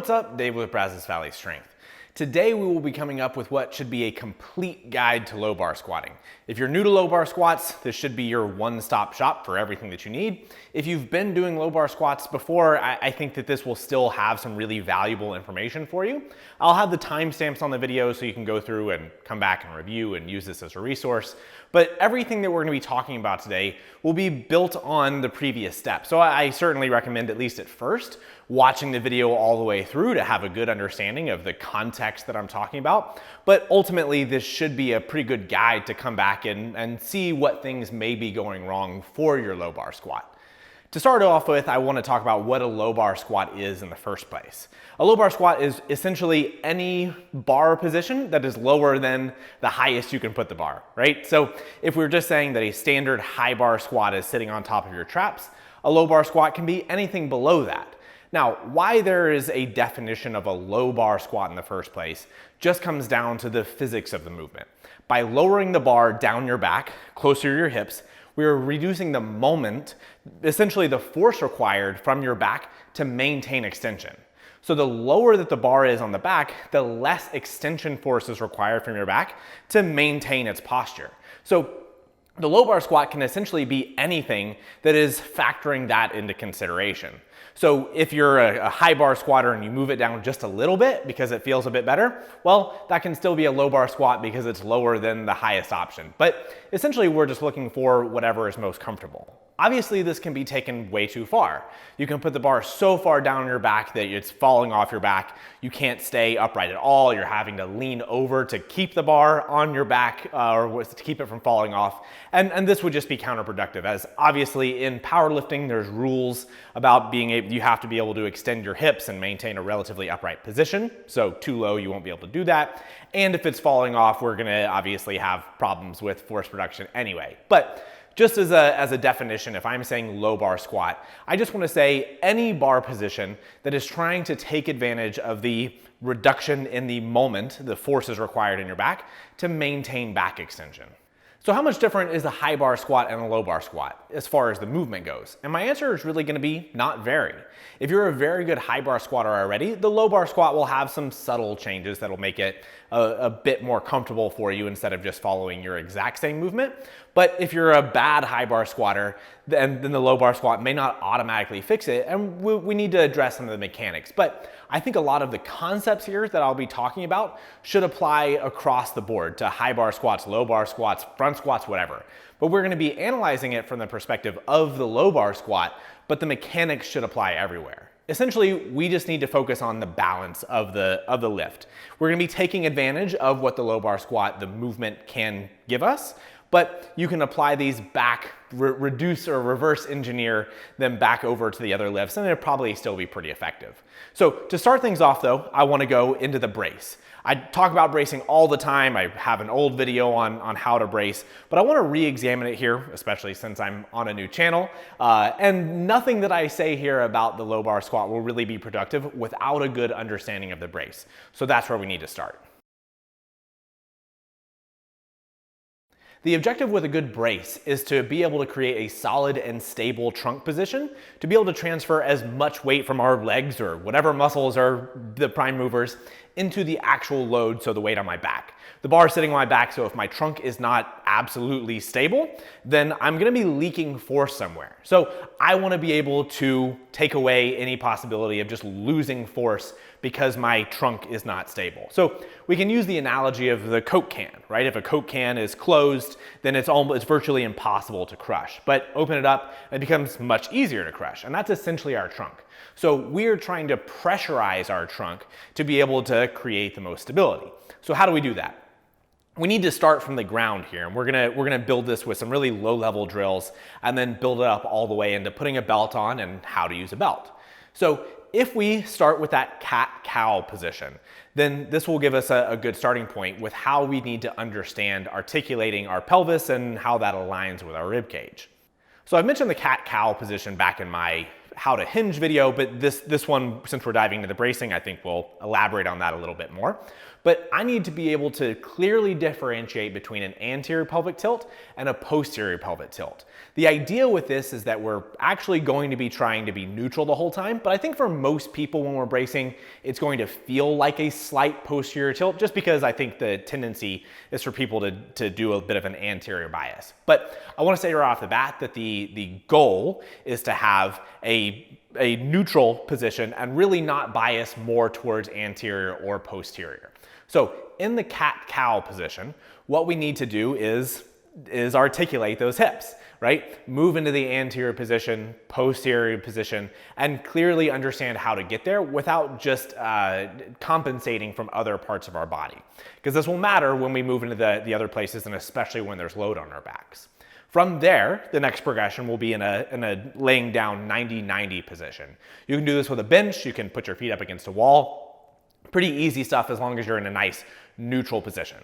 what's up? Dave with Brazos Valley Strength. Today we will be coming up with what should be a complete guide to low bar squatting. If you're new to low bar squats, this should be your one-stop shop for everything that you need. If you've been doing low bar squats before, I think that this will still have some really valuable information for you. I'll have the timestamps on the video so you can go through and come back and review and use this as a resource. But everything that we're going to be talking about today will be built on the previous step. So I certainly recommend, at least at first, watching the video all the way through to have a good understanding of the context that I'm talking about. But ultimately, this should be a pretty good guide to come back and see what things may be going wrong for your low bar squat. To start off with, I want to talk about what a low bar squat is in the first place. A low bar squat is essentially any bar position that is lower than the highest you can put the bar, right? So if we're just saying that a standard high bar squat is sitting on top of your traps, a low bar squat can be anything below that. Now, why there is a definition of a low bar squat in the first place just comes down to the physics of the movement. By lowering the bar down your back, closer to your hips, we are reducing the moment, essentially the force required from your back to maintain extension. So the lower that the bar is on the back, the less extension force is required from your back to maintain its posture. So the low bar squat can essentially be anything that is factoring that into consideration. So if you're a high bar squatter and you move it down just a little bit because it feels a bit better, well, that can still be a low bar squat because it's lower than the highest option. But essentially, we're just looking for whatever is most comfortable. Obviously, this can be taken way too far. You can put the bar so far down your back that it's falling off your back. You can't stay upright at all. You're having to lean over to keep the bar on your back or to keep it from falling off. And this would just be counterproductive, as obviously in powerlifting, there's rules about being able, you have to be able to extend your hips and maintain a relatively upright position. So too low, you won't be able to do that. And if it's falling off, we're gonna obviously have problems with force production anyway. But just as a definition, if I'm saying low bar squat, I just want to say any bar position that is trying to take advantage of the reduction in the moment, the forces required in your back, to maintain back extension. So how much different is a high bar squat and a low bar squat as far as the movement goes? And my answer is really going to be not very. If you're a very good high bar squatter already, the low bar squat will have some subtle changes that'll make it a bit more comfortable for you instead of just following your exact same movement. But if you're a bad high bar squatter, then the low bar squat may not automatically fix it, and we need to address some of the mechanics. But I think a lot of the concepts here that I'll be talking about should apply across the board to high bar squats, low bar squats, front squats, whatever. But we're going to be analyzing it from the perspective of the low bar squat, but the mechanics should apply everywhere. Essentially, we just need to focus on the balance of the lift. We're going to be taking advantage of what the low bar squat, the movement, can give us, but you can apply these back, reduce or reverse engineer them back over to the other lifts, and it'll probably still be pretty effective. So to start things off though, I want to go into the brace. I talk about bracing all the time. I have an old video on how to brace, but I want to re-examine it here, especially since I'm on a new channel. And nothing that I say here about the low bar squat will really be productive without a good understanding of the brace. So that's where we need to start. The objective with a good brace is to be able to create a solid and stable trunk position, to be able to transfer as much weight from our legs or whatever muscles are the prime movers into the actual load, so the weight on my back. The bar is sitting on my back, so if my trunk is not absolutely stable, then I'm gonna be leaking force somewhere. So I wanna be able to take away any possibility of just losing force because my trunk is not stable. So we can use the analogy of the Coke can, right? If a Coke can is closed, then it's virtually impossible to crush. But open it up, it becomes much easier to crush. And that's essentially our trunk. So we're trying to pressurize our trunk to be able to create the most stability. So how do we do that? We need to start from the ground here, and we're gonna build this with some really low-level drills and then build it up all the way into putting a belt on and how to use a belt. So if we start with that cat-cow position, then this will give us a good starting point with how we need to understand articulating our pelvis and how that aligns with our rib cage. So I mentioned the cat-cow position back in my how to hinge video, but this one, since we're diving into the bracing, I think we'll elaborate on that a little bit more. but I need to be able to clearly differentiate between an anterior pelvic tilt and a posterior pelvic tilt. The idea with this is that we're actually going to be trying to be neutral the whole time, but I think for most people when we're bracing, it's going to feel like a slight posterior tilt, just because I think the tendency is for people to do a bit of an anterior bias. But I want to say right off the bat that the goal is to have a neutral position and really not bias more towards anterior or posterior. So in the cat-cow position, what we need to do is articulate those hips, right? Move into the anterior position, posterior position, and clearly understand how to get there without just compensating from other parts of our body. Because this will matter when we move into the other places, and especially when there's load on our backs. From there, the next progression will be in a laying down 90-90 position. You can do this with a bench, you can put your feet up against a wall. Pretty easy stuff as long as you're in a nice neutral position.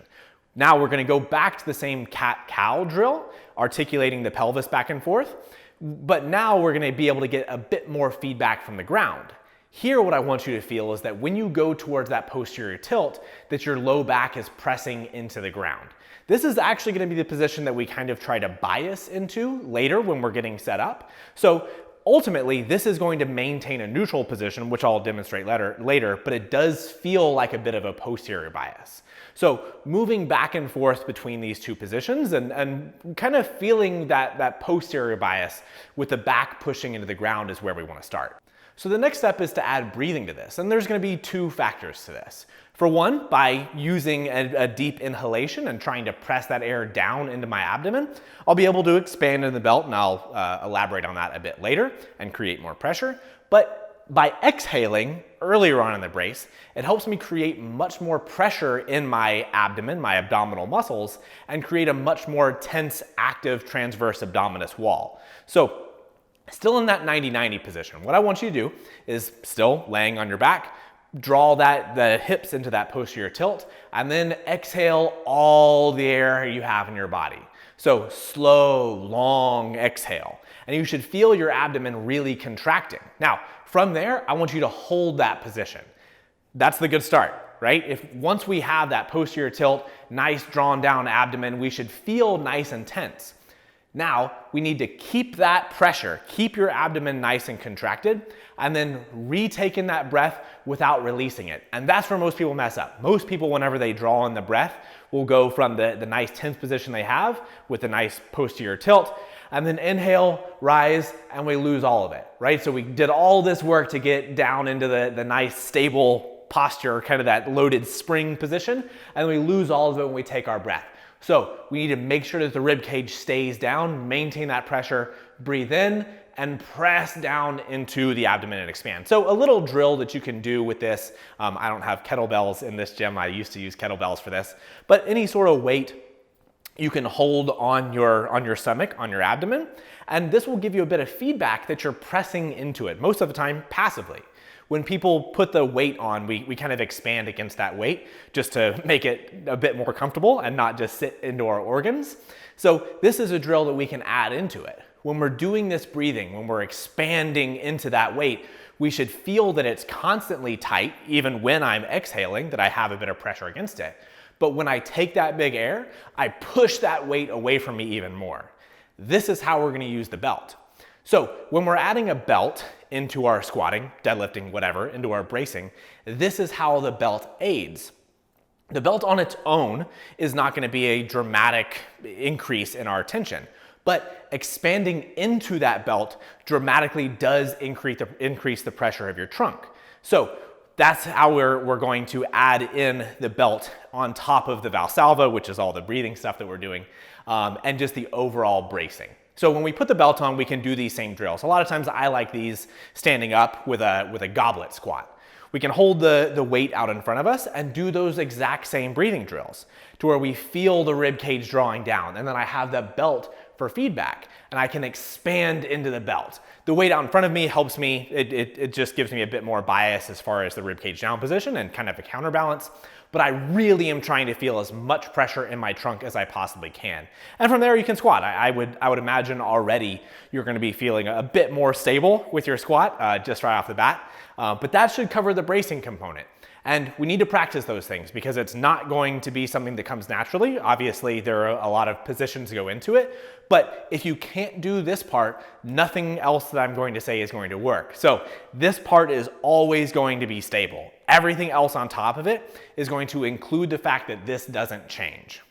Now we're gonna go back to the same cat-cow drill, articulating the pelvis back and forth, but now we're gonna be able to get a bit more feedback from the ground. Here, what I want you to feel is that when you go towards that posterior tilt, that your low back is pressing into the ground. This is actually going to be the position that we kind of try to bias into later when we're getting set up. So ultimately, this is going to maintain a neutral position, which I'll demonstrate later, but it does feel like a bit of a posterior bias. So moving back and forth between these two positions and kind of feeling that posterior bias with the back pushing into the ground is where we want to start. So the next step is to add breathing to this, and there's going to be two factors to this. For one, by using a deep inhalation and trying to press that air down into my abdomen, I'll be able to expand in the belt, and I'll elaborate on that a bit later and create more pressure. But by exhaling earlier on in the brace, it helps me create much more pressure in my abdomen, my abdominal muscles, and create a much more tense, active transverse abdominis wall. So still in that 90-90 position, what I want you to do is still laying on your back, draw the hips into that posterior tilt, and then exhale all the air you have in your body. So slow, long exhale. And you should feel your abdomen really contracting. Now, from there, I want you to hold that position. That's the good start, right? Once we have that posterior tilt, nice drawn down abdomen, we should feel nice and tense. Now, we need to keep that pressure, keep your abdomen nice and contracted, and then retake in that breath without releasing it. And that's where most people mess up. Most people, whenever they draw in the breath, will go from the nice tense position they have with a nice posterior tilt, and then inhale, rise, and we lose all of it, right? So we did all this work to get down into the nice stable posture, kind of that loaded spring position, and we lose all of it when we take our breath. So we need to make sure that the rib cage stays down, maintain that pressure, breathe in, and press down into the abdomen and expand. So a little drill that you can do with this, I don't have kettlebells in this gym, I used to use kettlebells for this, but any sort of weight you can hold on your stomach, on your abdomen, and this will give you a bit of feedback that you're pressing into it, most of the time passively. When people put the weight on, we kind of expand against that weight just to make it a bit more comfortable and not just sit into our organs. So this is a drill that we can add into it. When we're doing this breathing, when we're expanding into that weight, we should feel that it's constantly tight, even when I'm exhaling, that I have a bit of pressure against it. But when I take that big air, I push that weight away from me even more. This is how we're going to use the belt. So when we're adding a belt into our squatting, deadlifting, whatever, into our bracing, this is how the belt aids. The belt on its own is not going to be a dramatic increase in our tension, but expanding into that belt dramatically does increase the pressure of your trunk. So that's how we're going to add in the belt on top of the Valsalva, which is all the breathing stuff that we're doing, and just the overall bracing. So when we put the belt on, we can do these same drills. A lot of times I like these standing up with a goblet squat. We can hold the weight out in front of us and do those exact same breathing drills to where we feel the rib cage drawing down, and then I have the belt for feedback and I can expand into the belt. The weight out in front of me helps me, it just gives me a bit more bias as far as the rib cage down position and kind of a counterbalance, but I really am trying to feel as much pressure in my trunk as I possibly can. And from there you can squat. I would imagine already you're gonna be feeling a bit more stable with your squat just right off the bat, but that should cover the bracing component. And we need to practice those things because it's not going to be something that comes naturally. Obviously, there are a lot of positions that go into it, but if you can't do this part, nothing else that I'm going to say is going to work. So this part is always going to be stable. Everything else on top of it is going to include the fact that this doesn't change.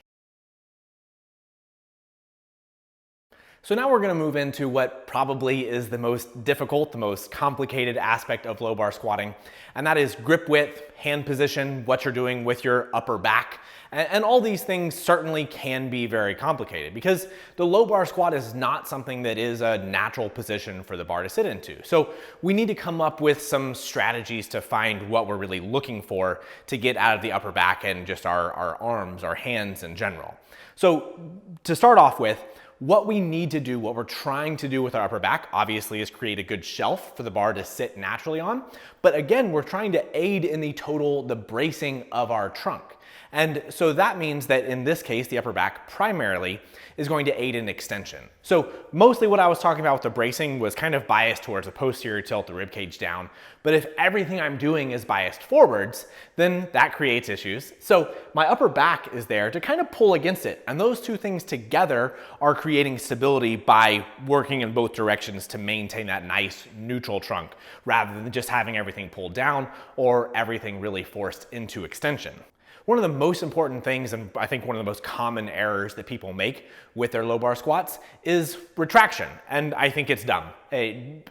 So now we're going to move into what probably is the most difficult, the most complicated aspect of low bar squatting, and that is grip width, hand position, what you're doing with your upper back. And all these things certainly can be very complicated because the low bar squat is not something that is a natural position for the bar to sit into. So we need to come up with some strategies to find what we're really looking for to get out of the upper back and just our arms, our hands in general. So to start off with, what we need to do, what we're trying to do with our upper back, obviously, is create a good shelf for the bar to sit naturally on. But again, we're trying to aid in the bracing of our trunk. And so that means that in this case, the upper back primarily is going to aid in extension. So mostly what I was talking about with the bracing was kind of biased towards a posterior tilt, the rib cage down. But if everything I'm doing is biased forwards, then that creates issues. So my upper back is there to kind of pull against it. And those two things together are creating stability by working in both directions to maintain that nice neutral trunk rather than just having everything pulled down or everything really forced into extension. One of the most important things, and I think one of the most common errors that people make with their low bar squats, is retraction, and I think it's dumb.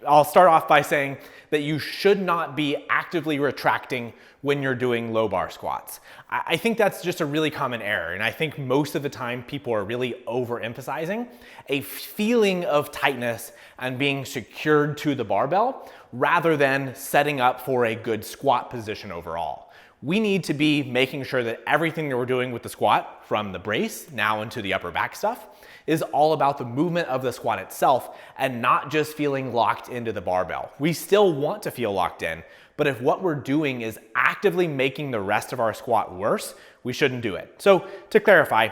I'll start off by saying that you should not be actively retracting when you're doing low bar squats. I think that's just a really common error, and I think most of the time people are really overemphasizing a feeling of tightness and being secured to the barbell rather than setting up for a good squat position overall. We need to be making sure that everything that we're doing with the squat, from the brace now into the upper back stuff, is all about the movement of the squat itself and not just feeling locked into the barbell. We still want to feel locked in, but if what we're doing is actively making the rest of our squat worse, we shouldn't do it. So to clarify,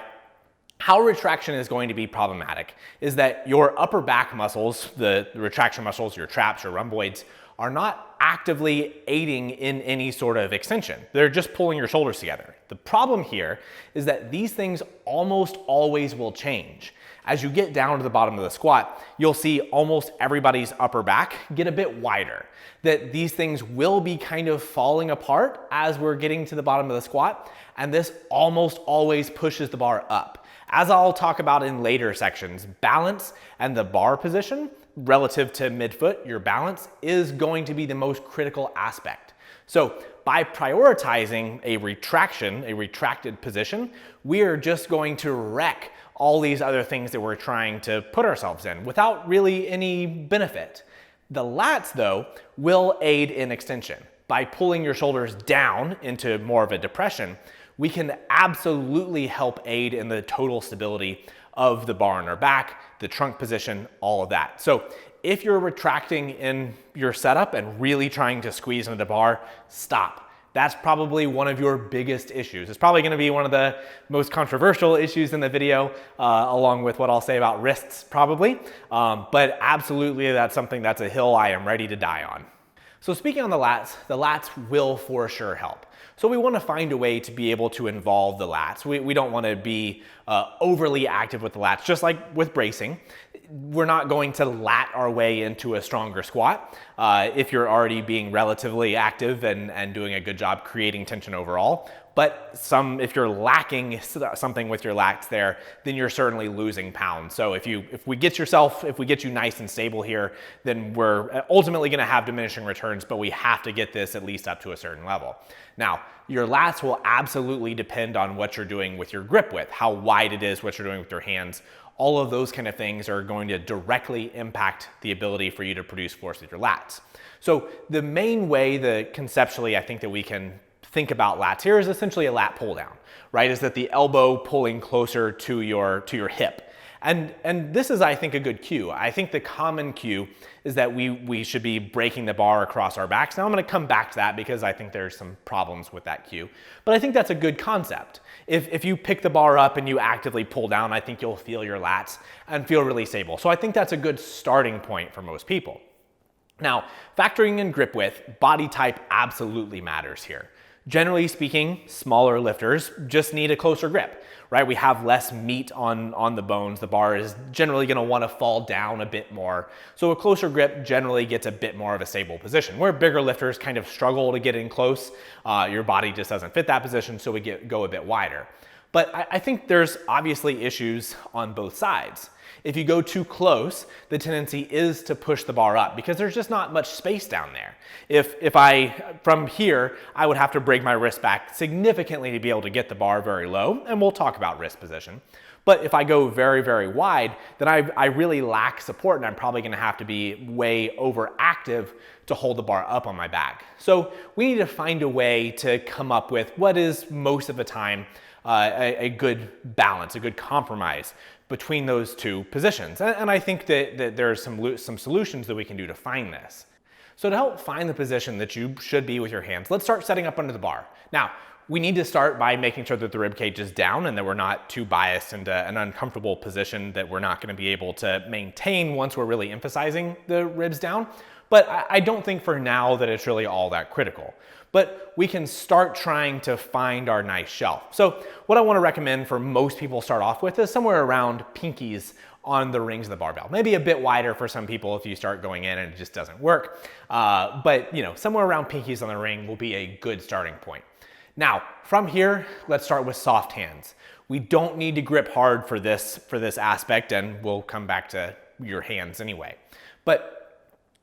how retraction is going to be problematic is that your upper back muscles, the retraction muscles, your traps, your rhomboids, are not actively aiding in any sort of extension. They're just pulling your shoulders together. The problem here is that these things almost always will change. As you get down to the bottom of the squat, you'll see almost everybody's upper back get a bit wider. That these things will be kind of falling apart as we're getting to the bottom of the squat, and this almost always pushes the bar up. As I'll talk about in later sections, balance and the bar position relative to midfoot, your balance is going to be the most critical aspect. So by prioritizing a retraction, a retracted position, we are just going to wreck all these other things that we're trying to put ourselves in without really any benefit. The lats, though, will aid in extension. By pulling your shoulders down into more of a depression, we can absolutely help aid in the total stability of the bar on our back, the trunk position, all of that. So if you're retracting in your setup and really trying to squeeze into the bar, stop. That's probably one of your biggest issues. It's probably gonna be one of the most controversial issues in the video, along with what I'll say about wrists probably. But absolutely that's something that's a hill I am ready to die on. So speaking on the lats will for sure help. So we want to find a way to be able to involve the lats. We don't want to be overly active with the lats, just like with bracing. We're not going to lat our way into a stronger squat if you're already being relatively active and doing a good job creating tension overall. But if you're lacking something with your lats there, then you're certainly losing pounds. So if we get you nice and stable here, then we're ultimately going to have diminishing returns, but we have to get this at least up to a certain level. Now, your lats will absolutely depend on what you're doing with your grip width, how wide it is, what you're doing with your hands. All of those kind of things are going to directly impact the ability for you to produce force with your lats. So the main way conceptually I think that we can think about lats here is essentially a lat pull down, right? Is that the elbow pulling closer to your hip. And this is, I think, a good cue. I think the common cue is that we should be breaking the bar across our backs. Now I'm gonna come back to that because I think there's some problems with that cue. But I think that's a good concept. If you pick the bar up and you actively pull down, I think you'll feel your lats and feel really stable. So I think that's a good starting point for most people. Now, factoring in grip width, body type absolutely matters here. Generally speaking, smaller lifters just need a closer grip, right? We have less meat on the bones. The bar is generally gonna wanna fall down a bit more. So a closer grip generally gets a bit more of a stable position. Where bigger lifters kind of struggle to get in close, your body just doesn't fit that position, so we go a bit wider. But I think there's obviously issues on both sides. If you go too close, the tendency is to push the bar up because there's just not much space down there. From here, I would have to break my wrist back significantly to be able to get the bar very low, and we'll talk about wrist position. But if I go very, very wide, then I really lack support, and I'm probably gonna have to be way overactive to hold the bar up on my back. So we need to find a way to come up with what is most of the time a good balance, a good compromise between those two positions. And I think that there are some solutions that we can do to find this. So to help find the position that you should be with your hands, let's start setting up under the bar. Now, we need to start by making sure that the rib cage is down and that we're not too biased into an uncomfortable position that we're not going to be able to maintain once we're really emphasizing the ribs down. But I don't think for now that it's really all that critical. But we can start trying to find our nice shelf. So what I want to recommend for most people to start off with is somewhere around pinkies on the rings of the barbell. Maybe a bit wider for some people if you start going in and it just doesn't work. But somewhere around pinkies on the ring will be a good starting point. Now, from here, let's start with soft hands. We don't need to grip hard for this aspect, and we'll come back to your hands anyway. But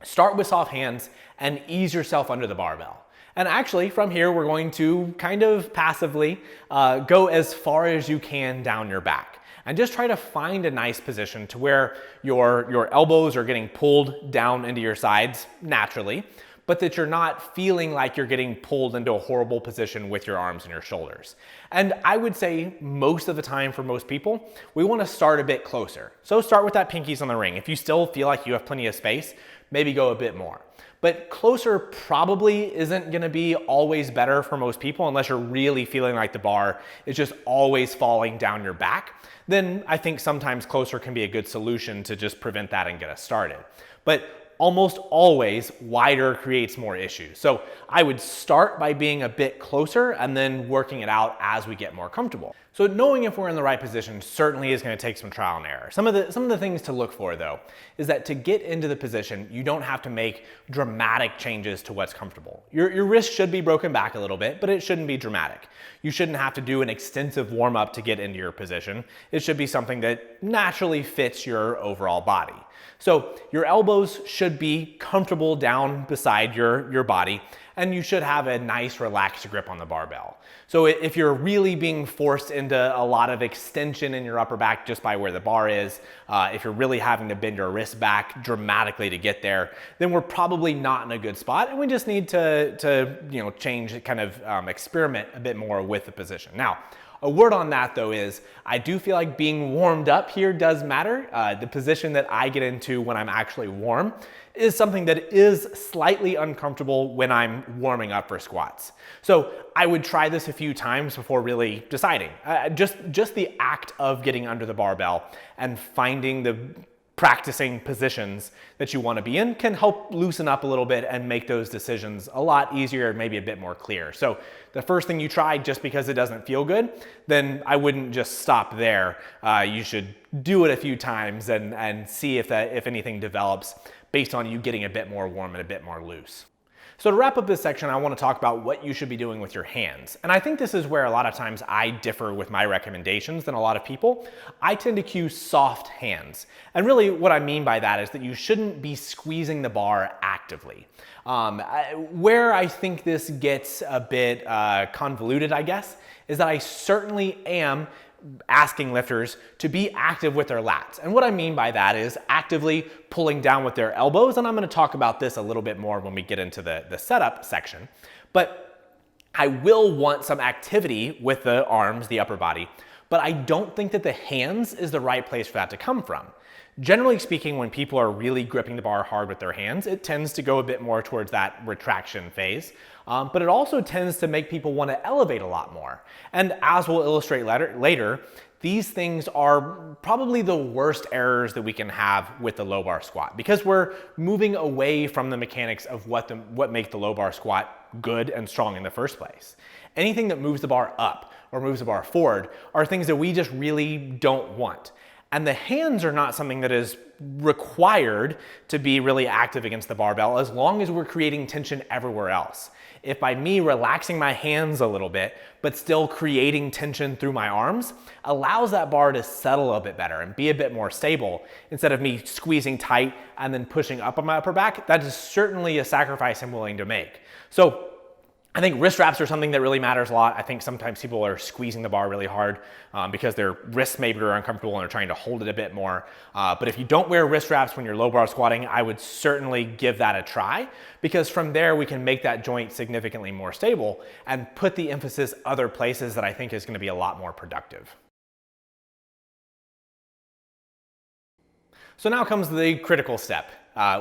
start with soft hands and ease yourself under the barbell. And actually, from here, we're going to kind of passively go as far as you can down your back. And just try to find a nice position to where your elbows are getting pulled down into your sides naturally, but that you're not feeling like you're getting pulled into a horrible position with your arms and your shoulders. And I would say most of the time for most people, we want to start a bit closer. So start with that pinkies on the ring. If you still feel like you have plenty of space, maybe go a bit more. But closer probably isn't gonna be always better for most people unless you're really feeling like the bar is just always falling down your back. Then I think sometimes closer can be a good solution to just prevent that and get us started. But almost always wider creates more issues. So I would start by being a bit closer and then working it out as we get more comfortable. So knowing if we're in the right position certainly is going to take some trial and error. Some of the things to look for though is that to get into the position, you don't have to make dramatic changes to what's comfortable. Your wrist should be broken back a little bit, but it shouldn't be dramatic. You shouldn't have to do an extensive warm up to get into your position. It should be something that naturally fits your overall body. So your elbows should be comfortable down beside your body, and you should have a nice relaxed grip on the barbell. So if you're really being forced into a lot of extension in your upper back just by where the bar is, if you're really having to bend your wrist back dramatically to get there, then we're probably not in a good spot, and we just need to change, kind of experiment a bit more with the position. Now, a word on that though is, I do feel like being warmed up here does matter. The position that I get into when I'm actually warm is something that is slightly uncomfortable when I'm warming up for squats. So I would try this a few times before really deciding. Just the act of getting under the barbell and practicing positions that you want to be in can help loosen up a little bit and make those decisions a lot easier, maybe a bit more clear. So the first thing you try, just because it doesn't feel good, then I wouldn't just stop there. You should do it a few times and see if anything develops based on you getting a bit more warm and a bit more loose. So to wrap up this section, I want to talk about what you should be doing with your hands. And I think this is where a lot of times I differ with my recommendations than a lot of people. I tend to cue soft hands. And really what I mean by that is that you shouldn't be squeezing the bar actively. Where I think this gets a bit convoluted, I guess, is that I certainly am asking lifters to be active with their lats. And what I mean by that is actively pulling down with their elbows. And I'm going to talk about this a little bit more when we get into the setup section. But I will want some activity with the arms, the upper body, but I don't think that the hands is the right place for that to come from. Generally speaking, when people are really gripping the bar hard with their hands, it tends to go a bit more towards that retraction phase. But it also tends to make people want to elevate a lot more. And as we'll illustrate later, these things are probably the worst errors that we can have with the low bar squat, because we're moving away from the mechanics of what make the low bar squat good and strong in the first place. Anything that moves the bar up or moves the bar forward are things that we just really don't want. And the hands are not something that is required to be really active against the barbell as long as we're creating tension everywhere else. If by me relaxing my hands a little bit, but still creating tension through my arms, allows that bar to settle a bit better and be a bit more stable instead of me squeezing tight and then pushing up on my upper back, that is certainly a sacrifice I'm willing to make. So I think wrist wraps are something that really matters a lot. I think sometimes people are squeezing the bar really hard because their wrists maybe are uncomfortable and they're trying to hold it a bit more. But if you don't wear wrist wraps when you're low bar squatting, I would certainly give that a try, because from there we can make that joint significantly more stable and put the emphasis other places that I think is going to be a lot more productive. So now comes the critical step.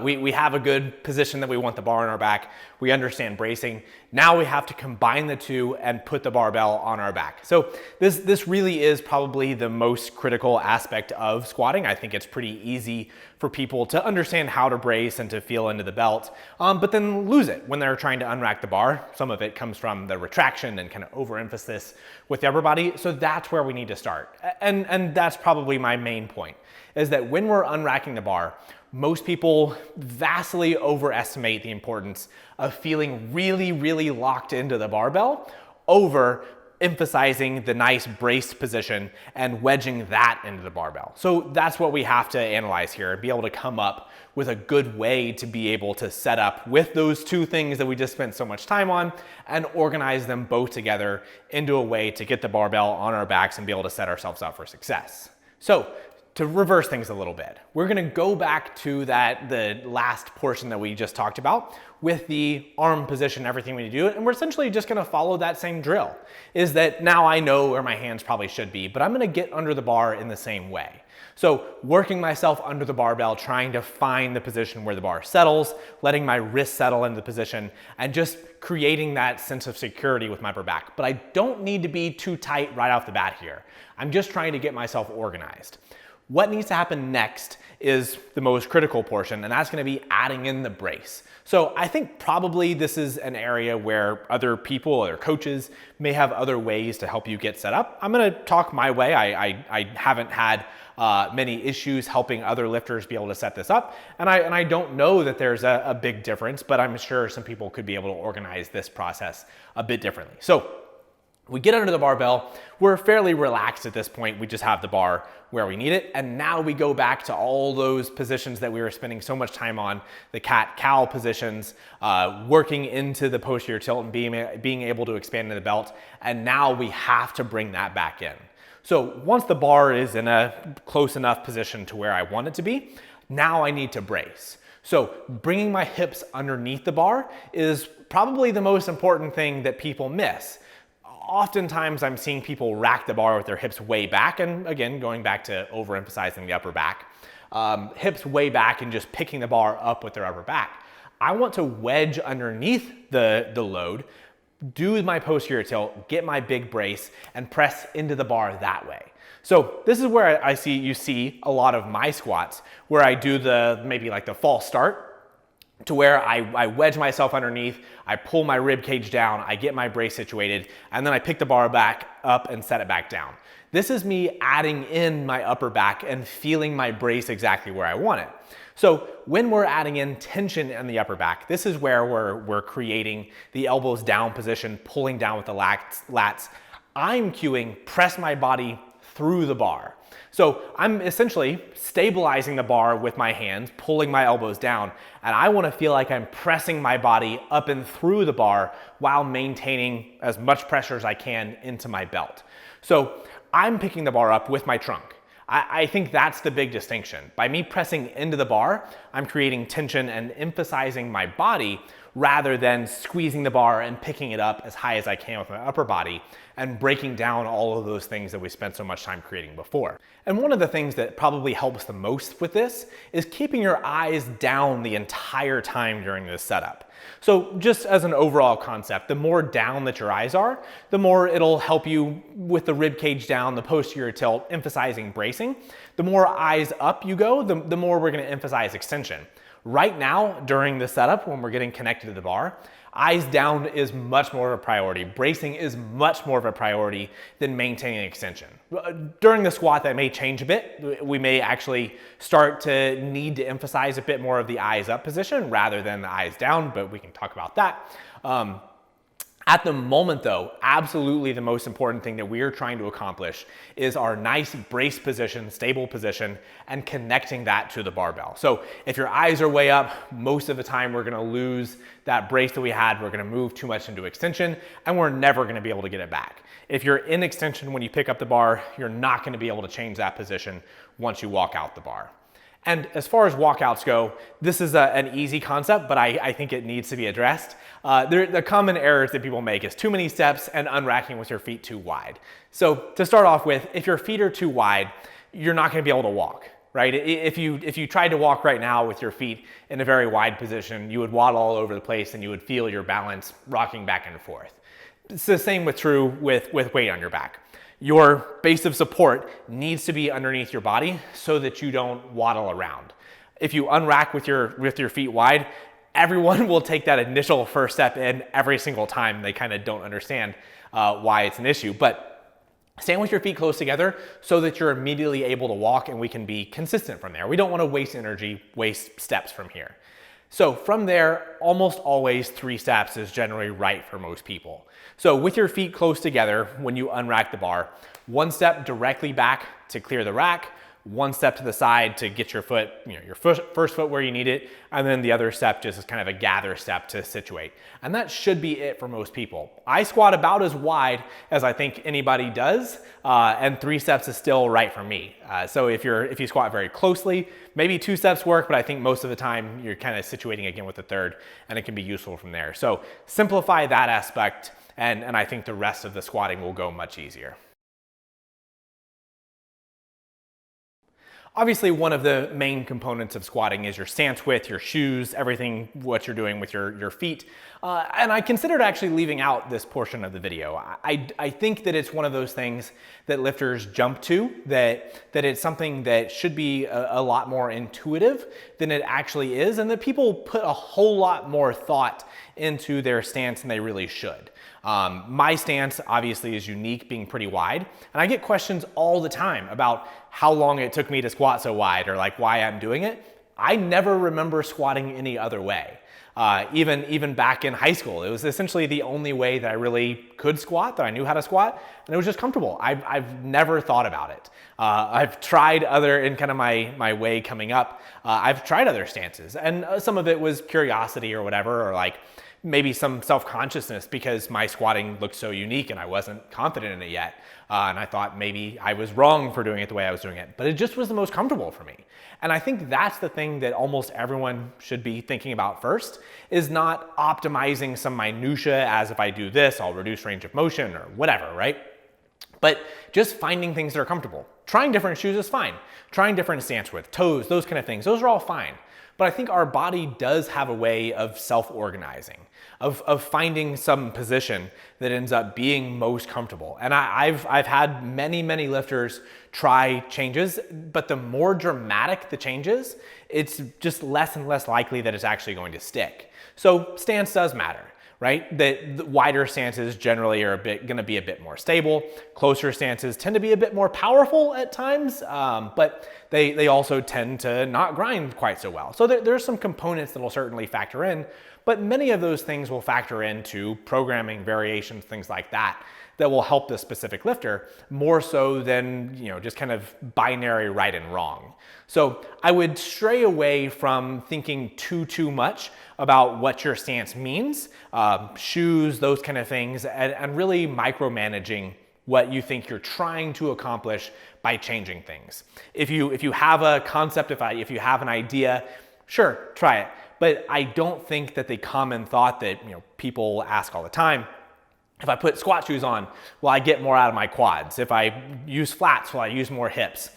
We have a good position that we want the bar on our back. We understand bracing. Now we have to combine the two and put the barbell on our back. So this really is probably the most critical aspect of squatting. I think it's pretty easy for people to understand how to brace and to feel into the belt, but then lose it when they're trying to unrack the bar. Some of it comes from the retraction and kind of overemphasis with the upper body. So that's where we need to start. And that's probably my main point, is that when we're unracking the bar, most people vastly overestimate the importance of feeling really, really locked into the barbell over emphasizing the nice braced position and wedging that into the barbell. So that's what we have to analyze here and be able to come up with a good way to be able to set up with those two things that we just spent so much time on and organize them both together into a way to get the barbell on our backs and be able to set ourselves up for success. So to reverse things a little bit, we're gonna go back to the last portion that we just talked about with the arm position, everything we do, and we're essentially just gonna follow that same drill. Is that now I know where my hands probably should be, but I'm gonna get under the bar in the same way. So working myself under the barbell, trying to find the position where the bar settles, letting my wrist settle into the position, and just creating that sense of security with my upper back. But I don't need to be too tight right off the bat here. I'm just trying to get myself organized. What needs to happen next is the most critical portion, and that's gonna be adding in the brace. So I think probably this is an area where other people, other coaches may have other ways to help you get set up. I'm gonna talk my way. I haven't had many issues helping other lifters be able to set this up, and I don't know that there's a big difference, but I'm sure some people could be able to organize this process a bit differently. So we get under the barbell, we're fairly relaxed at this point, we just have the bar where we need it, and now we go back to all those positions that we were spending so much time on, the cat-cow positions, working into the posterior tilt and being able to expand into the belt, and now we have to bring that back in. So once the bar is in a close enough position to where I want it to be, now I need to brace. So bringing my hips underneath the bar is probably the most important thing that people miss. Oftentimes I'm seeing people rack the bar with their hips way back, and again, going back to overemphasizing the upper back, hips way back and just picking the bar up with their upper back. I want to wedge underneath the load, do my posterior tilt, get my big brace, and press into the bar that way. So this is where you see a lot of my squats, where I do maybe like the false start, to where I wedge myself underneath, I pull my rib cage down, I get my brace situated, and then I pick the bar back up and set it back down. This is me adding in my upper back and feeling my brace exactly where I want it. So when we're adding in tension in the upper back, this is where we're creating the elbows down position, pulling down with the lats. I'm cueing press my body through the bar. So I'm essentially stabilizing the bar with my hands, pulling my elbows down, and I want to feel like I'm pressing my body up and through the bar while maintaining as much pressure as I can into my belt. So I'm picking the bar up with my trunk. I think that's the big distinction. By me pressing into the bar, I'm creating tension and emphasizing my body rather than squeezing the bar and picking it up as high as I can with my upper body and breaking down all of those things that we spent so much time creating before. And one of the things that probably helps the most with this is keeping your eyes down the entire time during this setup. So just as an overall concept, the more down that your eyes are, the more it'll help you with the rib cage down, the posterior tilt, emphasizing bracing. The more eyes up you go, the more we're gonna emphasize extension. Right now, during the setup, when we're getting connected to the bar, eyes down is much more of a priority. Bracing is much more of a priority than maintaining extension. During the squat, that may change a bit. We may actually start to need to emphasize a bit more of the eyes up position rather than the eyes down, but we can talk about that. At the moment though, absolutely the most important thing that we are trying to accomplish is our nice brace position, stable position, and connecting that to the barbell. So if your eyes are way up, most of the time we're gonna lose that brace that we had, we're gonna move too much into extension, and we're never gonna be able to get it back. If you're in extension when you pick up the bar, you're not gonna be able to change that position once you walk out the bar. And as far as walkouts go, this is an easy concept, but I think it needs to be addressed. The common errors that people make is too many steps and unracking with your feet too wide. So to start off with, if your feet are too wide, you're not gonna be able to walk, right? If you tried to walk right now with your feet in a very wide position, you would waddle all over the place and you would feel your balance rocking back and forth. It's the same true with weight on your back. Your base of support needs to be underneath your body so that you don't waddle around. If you unrack with your feet wide, everyone will take that initial first step in every single time. They kind of don't understand why it's an issue. But stand with your feet close together so that you're immediately able to walk and we can be consistent from there. We don't want to waste energy, waste steps from here. So from there, almost always 3 steps is generally right for most people. So with your feet close together, when you unrack the bar, 1 step directly back to clear the rack, 1 step to the side to get your foot, your first foot where you need it, and then the other step just as kind of a gather step to situate. And that should be it for most people. I squat about as wide as I think anybody does, and 3 steps is still right for me. So if you squat very closely, maybe 2 steps work, but I think most of the time you're kind of situating again with the third, and it can be useful from there. So simplify that aspect, and I think the rest of the squatting will go much easier. Obviously, one of the main components of squatting is your stance width, your shoes, everything what you're doing with your feet. And I considered actually leaving out this portion of the video. I think that it's one of those things that lifters jump to, that it's something that should be a lot more intuitive than it actually is, and that people put a whole lot more thought into their stance than they really should. My stance obviously is unique, being pretty wide, and I get questions all the time about how long it took me to squat so wide or like why I'm doing it. I never remember squatting any other way. Even back in high school, it was essentially the only way that I really could squat, that I knew how to squat, and it was just comfortable. I've never thought about it. I've tried in kind of my way coming up, I've tried other stances, and some of it was curiosity or whatever, or like maybe some self-consciousness because my squatting looked so unique and I wasn't confident in it yet. And I thought maybe I was wrong for doing it the way I was doing it, but it just was the most comfortable for me. And I think that's the thing that almost everyone should be thinking about first, is not optimizing some minutia as if I do this, I'll reduce range of motion or whatever, right? But just finding things that are comfortable. Trying different shoes is fine. Trying different stance width, toes, those kind of things, those are all fine. But I think our body does have a way of self-organizing, of finding some position that ends up being most comfortable. And I've had many lifters try changes, but the more dramatic the changes, it's just less and less likely that it's actually going to stick. So stance does matter, right? The wider stances generally are gonna be a bit more stable. Closer stances tend to be a bit more powerful at times, but they also tend to not grind quite so well. So there's some components that will certainly factor in, but many of those things will factor into programming, variations, things like that, that will help the specific lifter more so than just kind of binary right and wrong. So I would stray away from thinking too much about what your stance means, shoes, those kind of things, and really micromanaging what you think you're trying to accomplish by changing things. If you have a concept, if you have an idea, sure, try it. But I don't think that the common thought that people ask all the time, if I put squat shoes on, will I get more out of my quads? If I use flats, will I use more hips?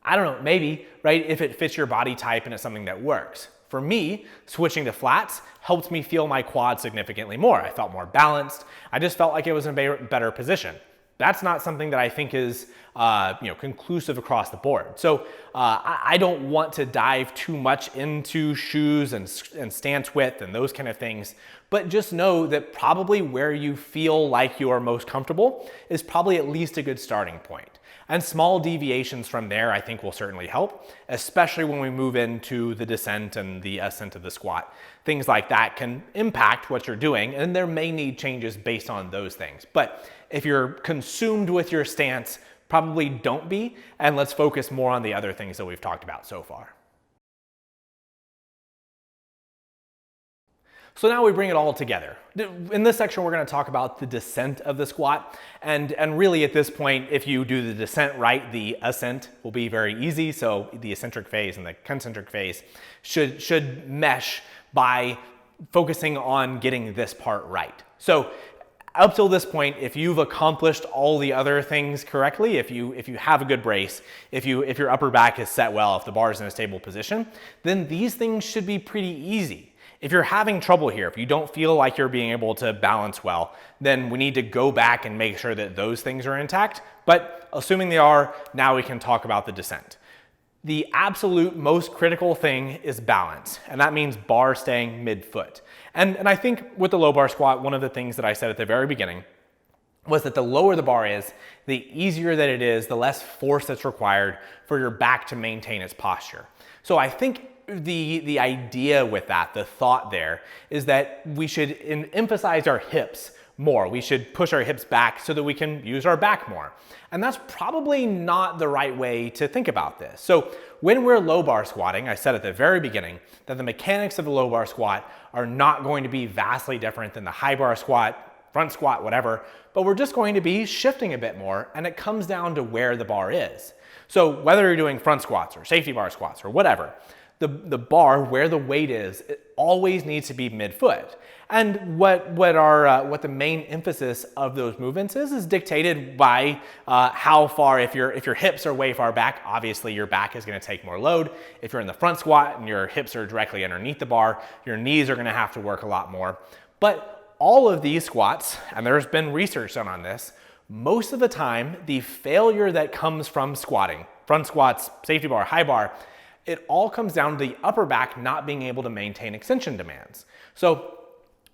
I don't know, maybe, right? If it fits your body type and it's something that works. For me, switching to flats helped me feel my quads significantly more. I felt more balanced. I just felt like it was in a better position. That's not something that I think is conclusive across the board. So I don't want to dive too much into shoes and stance width and those kind of things, but just know that probably where you feel like you are most comfortable is probably at least a good starting point. And small deviations from there I think will certainly help, especially when we move into the descent and the ascent of the squat. Things like that can impact what you're doing, and there may need changes based on those things. But if you're consumed with your stance, probably don't be, and let's focus more on the other things that we've talked about so far. So now we bring it all together. In this section, we're going to talk about the descent of the squat. And really at this point, if you do the descent right, the ascent will be very easy. So the eccentric phase and the concentric phase should mesh by focusing on getting this part right. So up till this point, if you've accomplished all the other things correctly, if you have a good brace, if your upper back is set well, if the bar is in a stable position, then these things should be pretty easy. If you're having trouble here, if you don't feel like you're being able to balance well, then we need to go back and make sure that those things are intact. But assuming they are, now we can talk about the descent. The absolute most critical thing is balance, and that means bar staying mid-foot. And I think with the low bar squat, one of the things that I said at the very beginning was that the lower the bar is, the easier that it is, the less force that's required for your back to maintain its posture. So I think the idea with that, the thought there, is that we should emphasize our hips more. We should push our hips back so that we can use our back more. And that's probably not the right way to think about this. So when we're low bar squatting, I said at the very beginning that the mechanics of the low bar squat are not going to be vastly different than the high bar squat, front squat, whatever, but we're just going to be shifting a bit more, and it comes down to where the bar is. So whether you're doing front squats or safety bar squats or whatever, the bar, where the weight is, it always needs to be mid-foot. And what the main emphasis of those movements is dictated by how far, if your hips are way far back, obviously your back is going to take more load. If you're in the front squat and your hips are directly underneath the bar, your knees are going to have to work a lot more. But all of these squats, and there's been research done on this, most of the time, the failure that comes from squatting, front squats, safety bar, high bar, it all comes down to the upper back not being able to maintain extension demands. So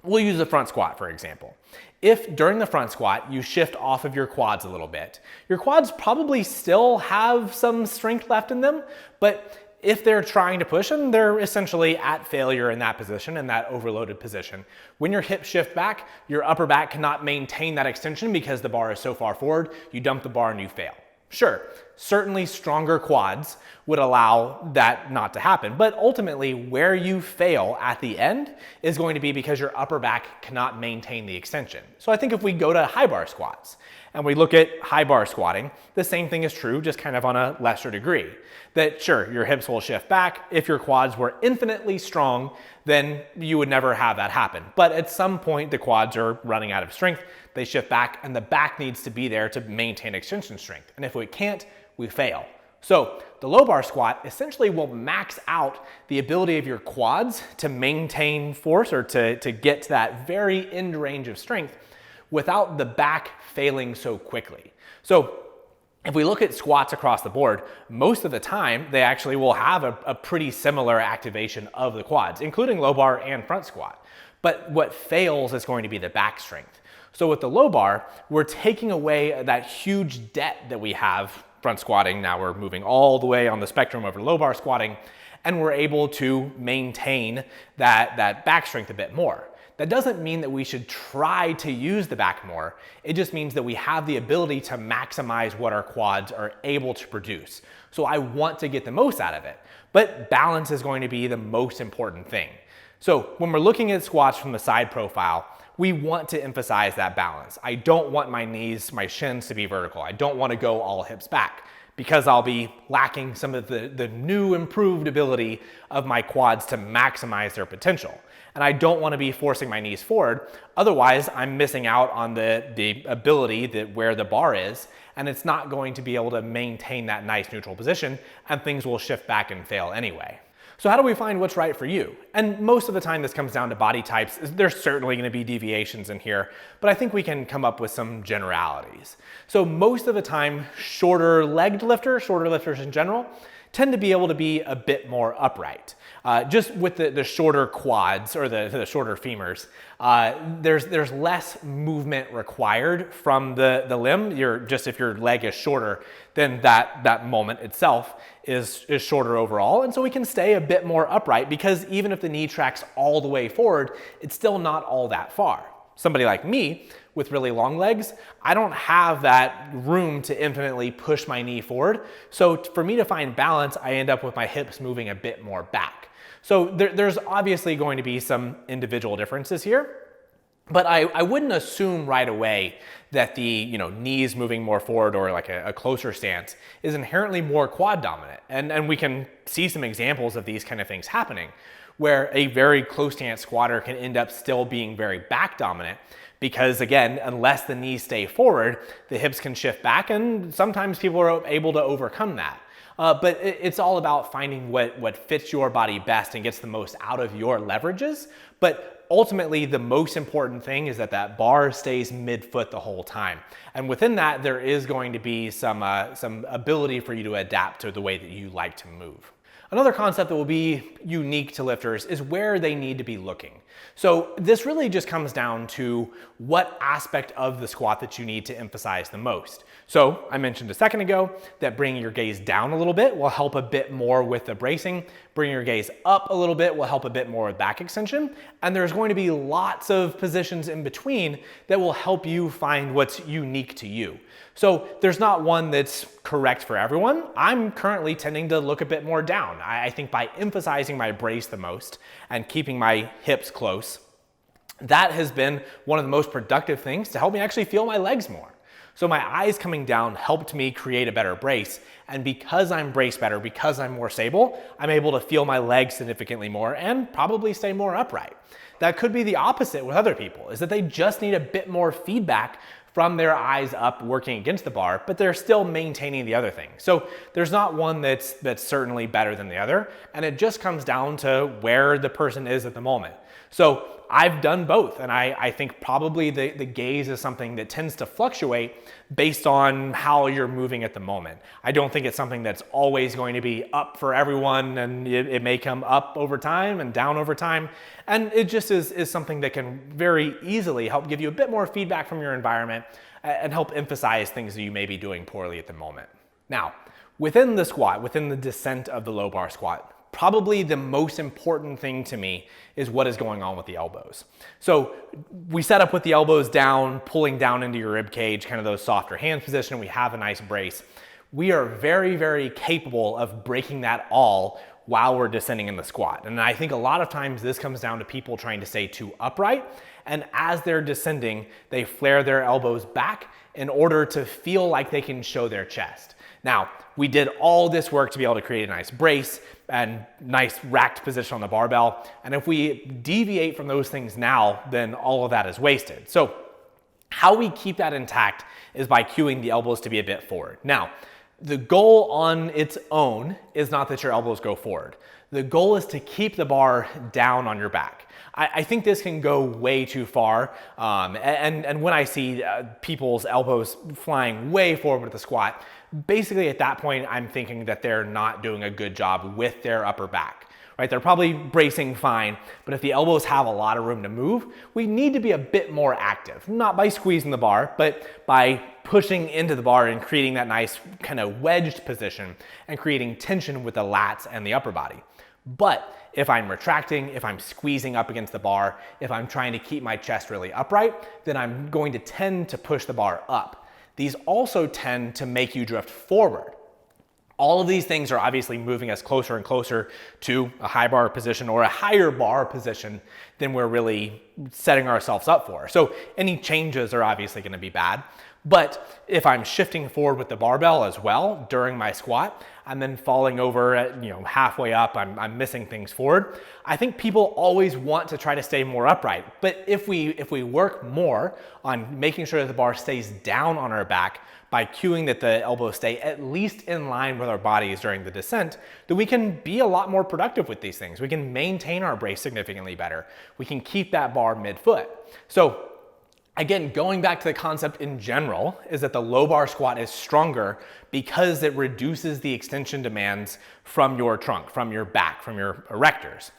we'll use the front squat, for example. If during the front squat you shift off of your quads a little bit, your quads probably still have some strength left in them, but if they're trying to push them, they're essentially at failure in that position, in that overloaded position. When your hips shift back, your upper back cannot maintain that extension because the bar is so far forward, you dump the bar and you fail. Sure, certainly stronger quads would allow that not to happen, but ultimately where you fail at the end is going to be because your upper back cannot maintain the extension. So I think if we go to high bar squats and we look at high bar squatting, the same thing is true, just kind of on a lesser degree. That sure, your hips will shift back. If your quads were infinitely strong, then you would never have that happen. But at some point, the quads are running out of strength, they shift back, and the back needs to be there to maintain extension strength. And if we can't, we fail. So the low bar squat essentially will max out the ability of your quads to maintain force or to get to that very end range of strength without the back failing so quickly. So if we look at squats across the board, most of the time they actually will have a pretty similar activation of the quads, including low bar and front squat. But what fails is going to be the back strength. So with the low bar, we're taking away that huge debt that we have front squatting. Now we're moving all the way on the spectrum over to low bar squatting, and we're able to maintain that back strength a bit more. That doesn't mean that we should try to use the back more. It just means that we have the ability to maximize what our quads are able to produce. So I want to get the most out of it, but balance is going to be the most important thing. So when we're looking at squats from the side profile, we want to emphasize that balance. I don't want my knees, my shins to be vertical. I don't want to go all hips back because I'll be lacking some of the new improved ability of my quads to maximize their potential. And I don't want to be forcing my knees forward. Otherwise, I'm missing out on the ability that where the bar is, and it's not going to be able to maintain that nice neutral position, and things will shift back and fail anyway. So how do we find what's right for you? And most of the time this comes down to body types. There's certainly going to be deviations in here, but I think we can come up with some generalities. So most of the time, shorter lifters in general, tend to be able to be a bit more upright. Just with the shorter quads or the shorter femurs, there's less movement required from the limb. If your leg is shorter, then that moment itself is shorter overall. And so we can stay a bit more upright because even if the knee tracks all the way forward, it's still not all that far. Somebody like me with really long legs, I don't have that room to infinitely push my knee forward. So for me to find balance, I end up with my hips moving a bit more back. So there's obviously going to be some individual differences here, but I wouldn't assume right away that the knees moving more forward or like a closer stance is inherently more quad dominant. And we can see some examples of these kind of things happening where a very close stance squatter can end up still being very back dominant because again, unless the knees stay forward, the hips can shift back and sometimes people are able to overcome that. But it's all about finding what fits your body best and gets the most out of your leverages. But ultimately, the most important thing is that bar stays mid-foot the whole time. And within that, there is going to be some ability for you to adapt to the way that you like to move. Another concept that will be unique to lifters is where they need to be looking. So this really just comes down to what aspect of the squat that you need to emphasize the most. So I mentioned a second ago that bringing your gaze down a little bit will help a bit more with the bracing. Bringing your gaze up a little bit will help a bit more with back extension. And there's going to be lots of positions in between that will help you find what's unique to you. So there's not one that's correct for everyone. I'm currently tending to look a bit more down. I think by emphasizing my brace the most and keeping my hips close, that has been one of the most productive things to help me actually feel my legs more. So my eyes coming down helped me create a better brace. And because I'm braced better, because I'm more stable, I'm able to feel my legs significantly more and probably stay more upright. That could be the opposite with other people, is that they just need a bit more feedback from their eyes up working against the bar, but they're still maintaining the other thing. So there's not one that's certainly better than the other, and it just comes down to where the person is at the moment. So I've done both, and I think probably the gaze is something that tends to fluctuate based on how you're moving at the moment. I don't think it's something that's always going to be up for everyone, and it may come up over time and down over time. And it just is something that can very easily help give you a bit more feedback from your environment and help emphasize things that you may be doing poorly at the moment. Now, within the squat, within the descent of the low bar squat, probably the most important thing to me is what is going on with the elbows. So we set up with the elbows down, pulling down into your rib cage, kind of those softer hands position. We have a nice brace. We are very, very capable of breaking that all while we're descending in the squat. And I think a lot of times this comes down to people trying to stay too upright. And as they're descending, they flare their elbows back in order to feel like they can show their chest. Now, we did all this work to be able to create a nice brace and nice racked position on the barbell. And if we deviate from those things now, then all of that is wasted. So how we keep that intact is by cueing the elbows to be a bit forward. Now, the goal on its own is not that your elbows go forward. The goal is to keep the bar down on your back. I think this can go way too far. And when I see people's elbows flying way forward with the squat, basically at that point, I'm thinking that they're not doing a good job with their upper back. Right? They're probably bracing fine, but if the elbows have a lot of room to move, we need to be a bit more active, not by squeezing the bar, but by pushing into the bar and creating that nice kind of wedged position and creating tension with the lats and the upper body. But if I'm retracting, if I'm squeezing up against the bar, if I'm trying to keep my chest really upright, then I'm going to tend to push the bar up. These also tend to make you drift forward. All of these things are obviously moving us closer and closer to a high bar position or a higher bar position than we're really setting ourselves up for. So any changes are obviously going to be bad. But if I'm shifting forward with the barbell as well during my squat, and then falling over at, halfway up, I'm missing things forward. I think people always want to try to stay more upright, but if we work more on making sure that the bar stays down on our back by cueing that the elbows stay at least in line with our bodies during the descent, then we can be a lot more productive with these things. We can maintain our brace significantly better. We can keep that bar mid-foot. So again, going back to the concept in general is that the low bar squat is stronger because it reduces the extension demands from your trunk, from your back, from your erectors.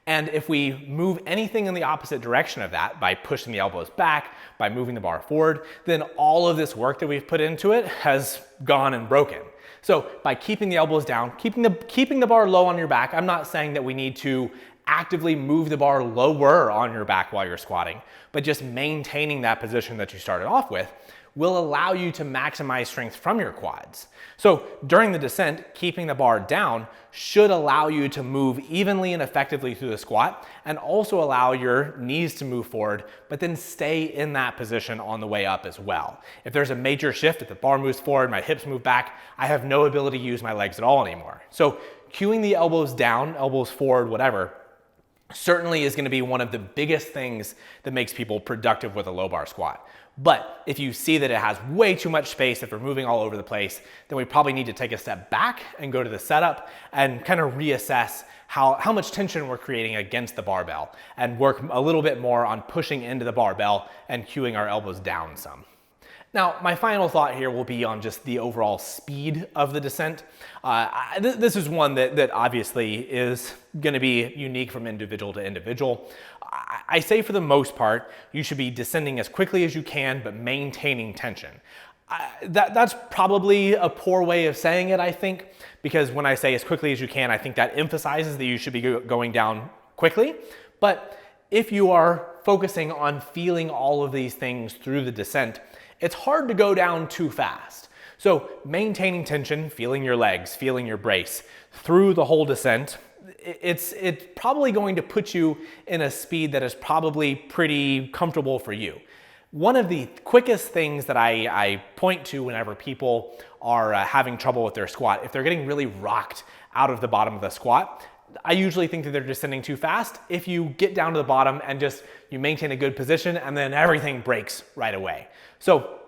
And if we move anything in the opposite direction of that, by pushing the elbows back, by moving the bar forward, then all of this work that we've put into it has gone and broken. So by keeping the elbows down, keeping the bar low on your back, I'm not saying that we need to actively move the bar lower on your back while you're squatting, but just maintaining that position that you started off with will allow you to maximize strength from your quads. So during the descent, keeping the bar down should allow you to move evenly and effectively through the squat, and also allow your knees to move forward, but then stay in that position on the way up as well. If there's a major shift, if the bar moves forward, my hips move back, I have no ability to use my legs at all anymore. So cueing the elbows down, elbows forward, whatever, certainly is going to be one of the biggest things that makes people productive with a low bar squat. But if you see that it has way too much space, if we're moving all over the place, then we probably need to take a step back and go to the setup and kind of reassess how much tension we're creating against the barbell, and work a little bit more on pushing into the barbell and cueing our elbows down some. Now, my final thought here will be on just the overall speed of the descent. This is one that obviously is going to be unique from individual to individual. I say for the most part, you should be descending as quickly as you can, but maintaining tension. That's probably a poor way of saying it, I think, because when I say as quickly as you can, I think that emphasizes that you should be going down quickly. But if you are focusing on feeling all of these things through the descent, it's hard to go down too fast. So maintaining tension, feeling your legs, feeling your brace through the whole descent, it's probably going to put you in a speed that is probably pretty comfortable for you. One of the quickest things that I point to whenever people are having trouble with their squat, if they're getting really rocked out of the bottom of the squat, I usually think that they're descending too fast. If you get down to the bottom and you maintain a good position, and then everything breaks right away. So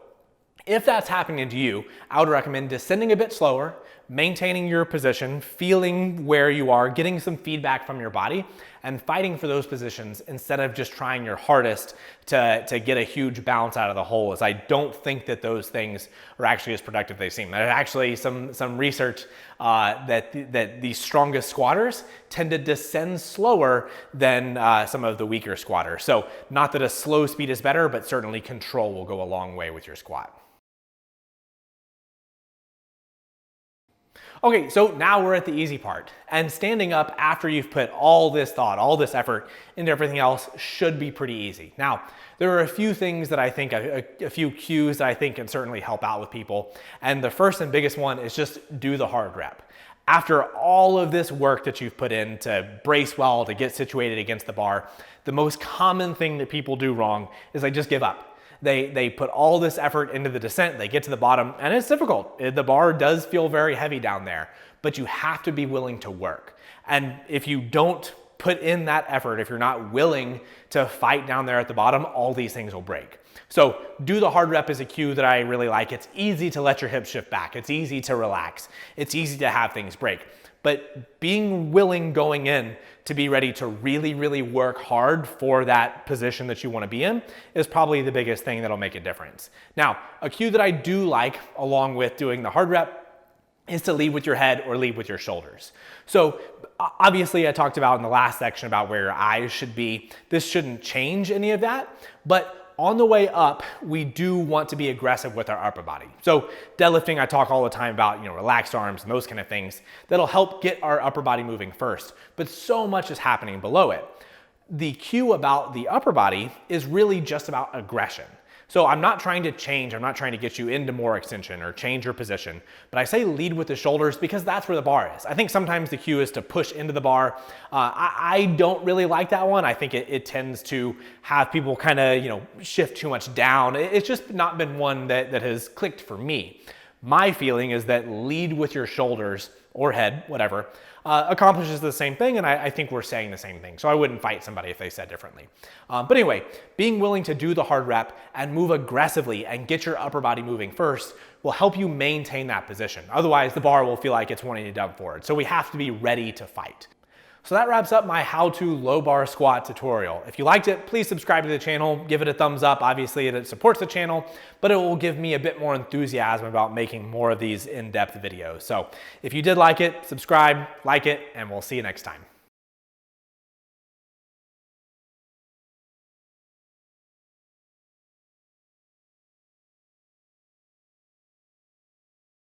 if that's happening to you, I would recommend descending a bit slower, maintaining your position, feeling where you are, getting some feedback from your body, and fighting for those positions instead of just trying your hardest to get a huge bounce out of the hole, as I don't think that those things are actually as productive as they seem. There's actually some research that the strongest squatters tend to descend slower than some of the weaker squatters. So not that a slow speed is better, but certainly control will go a long way with your squat. Okay, so now we're at the easy part, and standing up after you've put all this thought, all this effort into everything else should be pretty easy. Now, there are a few things that I think, a few cues that I think can certainly help out with people, and the first and biggest one is just do the hard rep. After all of this work that you've put in to brace well, to get situated against the bar, the most common thing that people do wrong is they just give up. They put all this effort into the descent, they get to the bottom, and it's difficult. The bar does feel very heavy down there, but you have to be willing to work. And if you don't put in that effort, if you're not willing to fight down there at the bottom, all these things will break. So do the hard rep is a cue that I really like. It's easy to let your hips shift back. It's easy to relax. It's easy to have things break. But being willing going in to be ready to really, really work hard for that position that you want to be in is probably the biggest thing that'll make a difference. Now, a cue that I do like along with doing the hard rep is to lead with your head or lead with your shoulders. So obviously I talked about in the last section about where your eyes should be. This shouldn't change any of that, but on the way up, we do want to be aggressive with our upper body. So deadlifting, I talk all the time about, relaxed arms and those kind of things that'll help get our upper body moving first, but so much is happening below it. The cue about the upper body is really just about aggression. So I'm not trying to change, I'm not trying to get you into more extension or change your position, but I say lead with the shoulders because that's where the bar is. I think sometimes the cue is to push into the bar. I don't really like that one. I think it tends to have people kind of, shift too much down. It's just not been one that has clicked for me. My feeling is that lead with your shoulders or head, whatever, accomplishes the same thing, and I think we're saying the same thing. So I wouldn't fight somebody if they said differently. But anyway, being willing to do the hard rep and move aggressively and get your upper body moving first will help you maintain that position. Otherwise, the bar will feel like it's wanting to dump forward. So we have to be ready to fight. So that wraps up my how-to low bar squat tutorial. If you liked it, please subscribe to the channel, give it a thumbs up. Obviously, it supports the channel, but it will give me a bit more enthusiasm about making more of these in-depth videos. So if you did like it, subscribe, like it, and we'll see you next time.